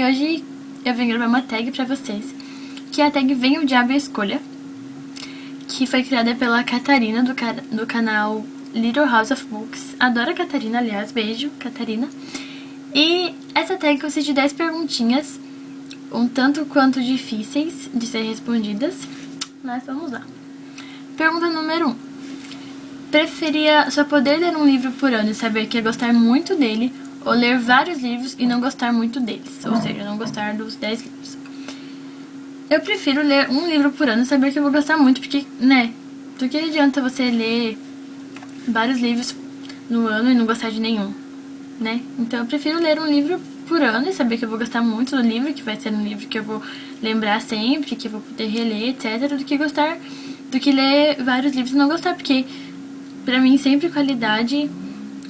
hoje eu vim gravar uma tag pra vocês, que é a tag Venha o Diabo e a Escolha, que foi criada pela Catarina, do canal Little House of Books. Adoro a Catarina, aliás, beijo, Catarina. E essa tag consiste de 10 perguntinhas, um tanto quanto difíceis de ser respondidas, mas vamos lá. Pergunta número 1. Preferia só poder ler um livro por ano e saber que ia gostar muito dele, ou ler vários livros e não gostar muito deles, ou seja, não gostar dos 10 livros? Eu prefiro ler um livro por ano e saber que eu vou gostar muito, porque, né, do que adianta você ler vários livros no ano e não gostar de nenhum, né? Então eu prefiro ler um livro por ano e saber que eu vou gostar muito do livro, que vai ser um livro que eu vou lembrar sempre, que eu vou poder reler, etc, do que ler vários livros e não gostar, porque pra mim sempre qualidade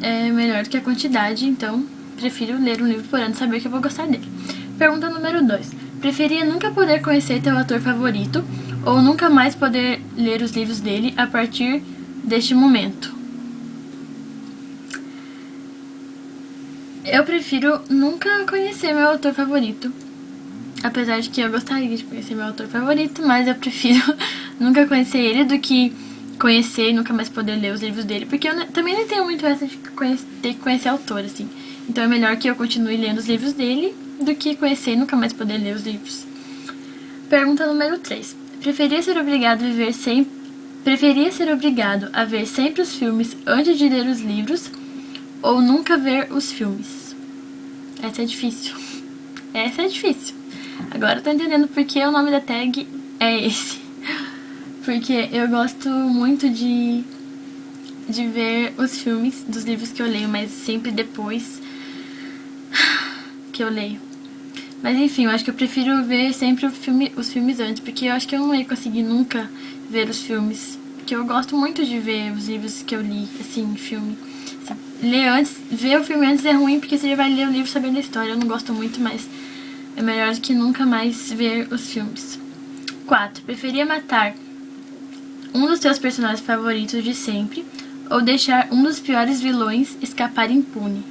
é melhor do que a quantidade, então prefiro ler um livro por ano e saber que eu vou gostar dele. Pergunta número 2. Preferia nunca poder conhecer teu autor favorito ou nunca mais poder ler os livros dele a partir deste momento? Eu prefiro nunca conhecer meu autor favorito. Apesar de que eu gostaria de conhecer meu autor favorito, mas eu prefiro nunca conhecer ele do que conhecer e nunca mais poder ler os livros dele. Porque eu também não tenho muito essa de ter que conhecer autor, assim. Então é melhor que eu continue lendo os livros dele do que conhecer e nunca mais poder ler os livros. Pergunta número 3. Preferia ser obrigado a ver sempre os filmes antes de ler os livros ou nunca ver os filmes? Essa é difícil. Essa é difícil. Agora eu tô entendendo porque o nome da tag é esse. Porque eu gosto muito de ver os filmes dos livros que eu leio, mas sempre depois que eu leio. Mas enfim, eu acho que eu prefiro ver sempre os filmes antes, porque eu acho que eu não ia conseguir nunca ver os filmes. Porque eu gosto muito de ver os livros que eu li, assim, filme. Ler antes, ver o filme antes é ruim, porque você já vai ler o livro sabendo a história. Eu não gosto muito, mas é melhor do que nunca mais ver os filmes. 4. Preferia matar um dos seus personagens favoritos de sempre ou deixar um dos piores vilões escapar impune?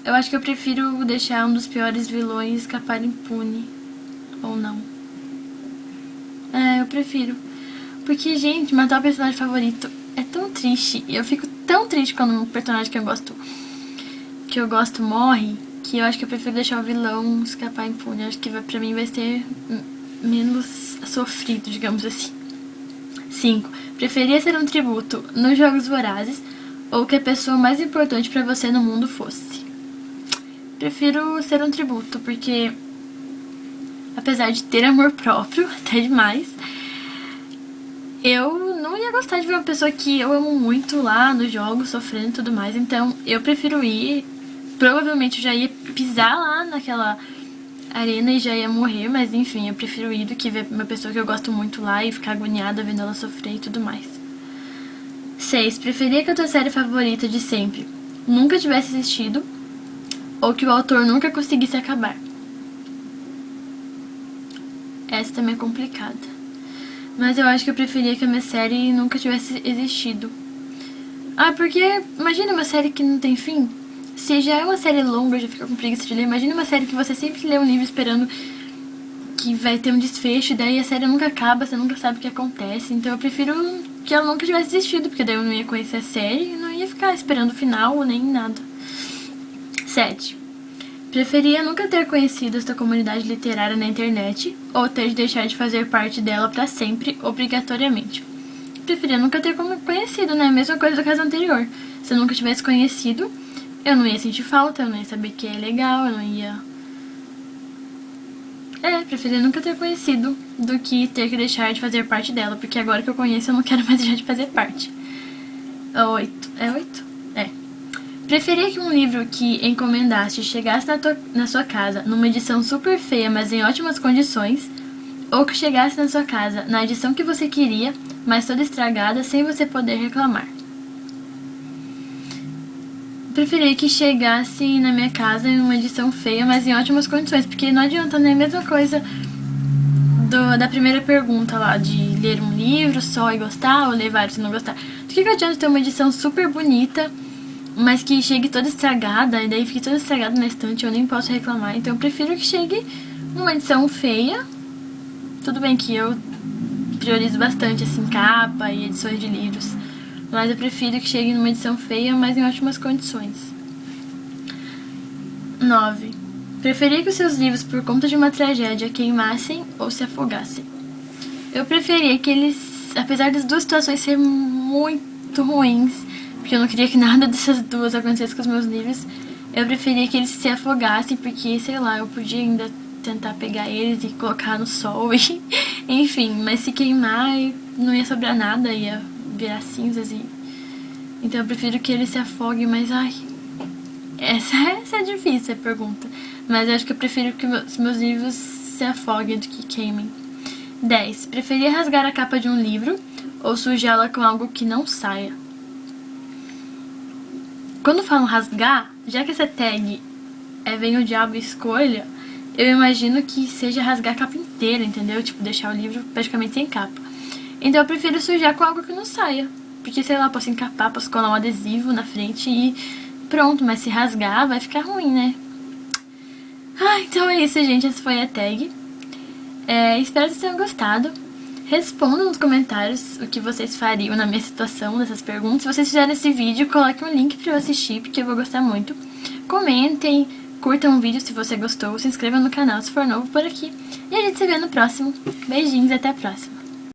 Eu acho que eu prefiro deixar um dos piores vilões escapar impune. Ou não. Eu prefiro. Porque, gente, matar o personagem favorito é tão triste. E eu fico tão triste quando um personagem que eu gosto morre, que eu acho que eu prefiro deixar o vilão escapar impune. Eu acho que pra mim vai ser menos sofrido, digamos assim. 5. Preferia ser um tributo nos Jogos Vorazes ou que a pessoa mais importante pra você no mundo fosse? Prefiro ser um tributo, porque apesar de ter amor próprio, até demais, eu não ia gostar de ver uma pessoa que eu amo muito lá nos jogos, sofrendo e tudo mais. Então eu prefiro ir. Provavelmente eu já ia pisar lá naquela arena e já ia morrer, mas enfim, eu prefiro ir do que ver uma pessoa que eu gosto muito lá e ficar agoniada vendo ela sofrer e tudo mais. 6. Preferia que a tua série favorita de sempre nunca tivesse existido ou que o autor nunca conseguisse acabar? Essa também é complicada. Mas eu acho que eu preferia que a minha série nunca tivesse existido. Porque imagina uma série que não tem fim. Se já é uma série longa, já fica com preguiça de ler. Imagina uma série que você sempre lê um livro esperando que vai ter um desfecho, e daí a série nunca acaba, você nunca sabe o que acontece. Então eu prefiro que ela nunca tivesse existido, porque daí eu não ia conhecer a série e não ia ficar esperando o final nem nada. 7. Preferia nunca ter conhecido esta comunidade literária na internet ou ter de deixar de fazer parte dela pra sempre, obrigatoriamente? Preferia nunca ter conhecido, né? A mesma coisa do caso anterior. Se eu nunca tivesse conhecido, eu não ia sentir falta, eu não ia saber que é legal, eu não ia... preferia nunca ter conhecido do que ter que deixar de fazer parte dela, porque agora que eu conheço eu não quero mais deixar de fazer parte. 8. É 8? Preferia que um livro que encomendaste chegasse na sua casa numa edição super feia, mas em ótimas condições, ou que chegasse na sua casa na edição que você queria, mas toda estragada, sem você poder reclamar? Preferia que chegasse na minha casa em uma edição feia, mas em ótimas condições, porque não adianta, né? A mesma coisa da primeira pergunta lá, de ler um livro só e gostar, ou ler vários e não gostar. Do que adianta ter uma edição super bonita mas que chegue toda estragada, e daí fique toda estragada na estante, eu nem posso reclamar. Então eu prefiro que chegue numa edição feia. Tudo bem que eu priorizo bastante, assim, capa e edições de livros, mas eu prefiro que chegue numa edição feia, mas em ótimas condições. 9. Preferia que os seus livros, por conta de uma tragédia, queimassem ou se afogassem. Eu preferia que eles, apesar das duas situações serem muito ruins, porque eu não queria que nada dessas duas acontecesse com os meus livros, eu preferia que eles se afogassem, porque, sei lá, eu podia ainda tentar pegar eles e colocar no sol e enfim, mas se queimar não ia sobrar nada, ia virar cinzas e então eu prefiro que ele se afogue, mas ai, essa é difícil a pergunta, mas eu acho que eu prefiro que meus livros se afoguem do que queimem. 10. Preferia rasgar a capa de um livro ou sujá-la com algo que não saia. Quando falam rasgar, já que essa tag vem o diabo e escolha, eu imagino que seja rasgar a capa inteira, entendeu? Tipo, deixar o livro praticamente sem capa. Então eu prefiro sujar com algo que não saia. Porque, sei lá, posso encapar, posso colar um adesivo na frente e pronto. Mas se rasgar, vai ficar ruim, né? Então é isso, gente. Essa foi a tag. Espero que vocês tenham gostado. Respondam nos comentários o que vocês fariam na minha situação, dessas perguntas. Se vocês fizeram esse vídeo, coloquem um link pra eu assistir, porque eu vou gostar muito. Comentem. Curtam o vídeo se você gostou, se inscrevam no canal se for novo por aqui. E a gente se vê no próximo. Beijinhos e até a próxima.